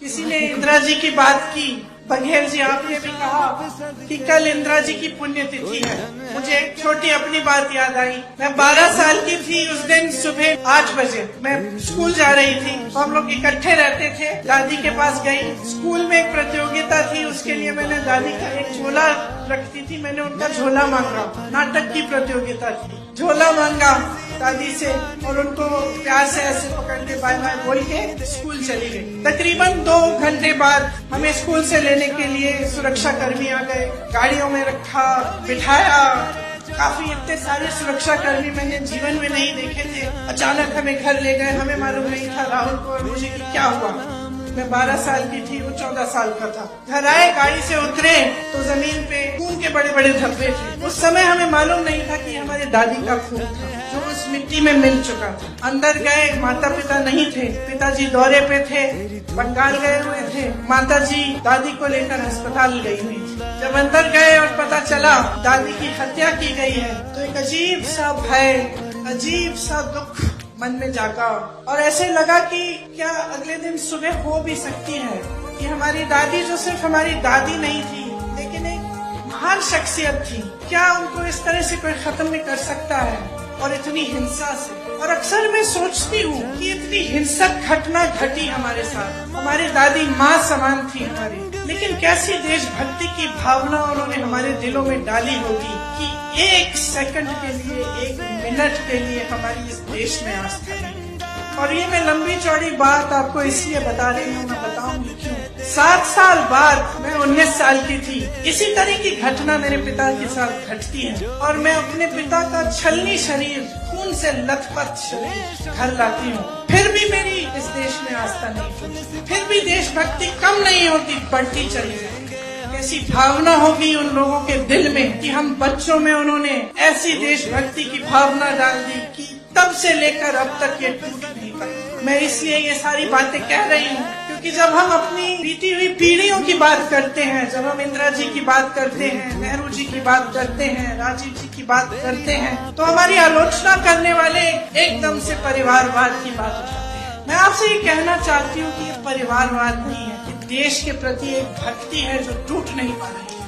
किसी ने इंदिरा जी की बात की, बघेल जी आपने भी कहा कि कल इंदिरा जी की पुण्यतिथि है। मुझे एक छोटी अपनी बात याद आई। मैं 12 साल की थी। उस दिन सुबह 8 बजे मैं स्कूल जा रही थी। तो हम लोग इकट्ठे रहते थे। दादी के पास गई। स्कूल में एक प्रतियोगिता थी, उसके लिए मैंने दादी का एक झोला रखती थी, मैंने उनका झोला मांगा। नाटक की प्रतियोगिता थी। झोला मांगा दादी से और उनको प्यार से ऐसे पकड़ के बाय बाय बोल के स्कूल चली गई। तकरीबन 2 घंटे बाद हमें स्कूल से लेने के लिए सुरक्षा कर्मी आ गए। गाड़ियों में रखा, बिठाया। काफी इतने सारे सुरक्षा कर्मी मैंने जीवन में नहीं देखे थे। अचानक हमें घर ले गए। हमें मालूम नहीं था राहुल को और मुझे कि क्या हुआ। मैं 12 साल की थी, वो 14 साल का था। घर आए, गाड़ी से उतरे तो जमीन पे खून के बड़े बड़े धब्बे थे। उस समय हमें मालूम नहीं था कि हमारे दादी का खून था जो उस मिट्टी में मिल चुका था। अंदर गए, माता पिता नहीं थे। पिताजी दौरे पे थे, बंगाल गए हुए थे। माता जी दादी को लेकर अस्पताल गई हुई थी। जब अंदर गए और पता चला दादी की हत्या की गई है तो एक अजीब सा भय, अजीब सा दुख मन में जागा और ऐसे लगा कि क्या अगले दिन सुबह हो भी सकती है कि हमारी दादी जो सिर्फ हमारी दादी नहीं थी लेकिन एक महान शख्सियत थी, क्या उनको इस तरह से कोई खत्म नहीं कर सकता है और इतनी हिंसा से। और अक्सर मैं सोचती हूँ कि इतनी हिंसक घटना घटी हमारे साथ। हमारी दादी माँ समान थी हमारी, लेकिन कैसी देशभक्ति की भावना उन्होंने हमारे दिलों में डाली होगी कि 1 सेकंड के लिए, 1 मिनट के लिए हमारी इस देश में आस्था नहीं। और ये मैं लंबी चौड़ी बात आपको इसलिए बता रही हूँ, मैं बताऊंगी क्यों। 7 साल बाद मैं 19 साल की थी। इसी तरह की घटना मेरे पिता के साथ घटती है और मैं अपने पिता का छलनी शरीर, खून से लथपथ शरीर घर लाती हूँ। फिर भी मेरी इस देश में आस्था नहीं होती, फिर भी देशभक्ति कम नहीं होती, बढ़ती चली जाती। ऐसी भावना होगी उन लोगों के दिल में कि हम बच्चों में उन्होंने ऐसी देशभक्ति की भावना डाल दी कि तब से लेकर अब तक ये टूट नहीं पाई। मैं इसलिए ये सारी बातें कह रही हूँ क्योंकि जब हम अपनी बीती हुई पीढ़ियों की बात करते हैं, जब हम इंदिरा जी की बात करते हैं, नेहरू जी की बात करते हैं, राजीव जी की बात करते हैं, तो हमारी आलोचना करने वाले एकदम से परिवारवाद की बात उठाते हैं। मैं आपसे ये कहना चाहती हूँ कि ये परिवारवाद नहीं है, देश के प्रति एक भक्ति है जो टूट नहीं पा रही है।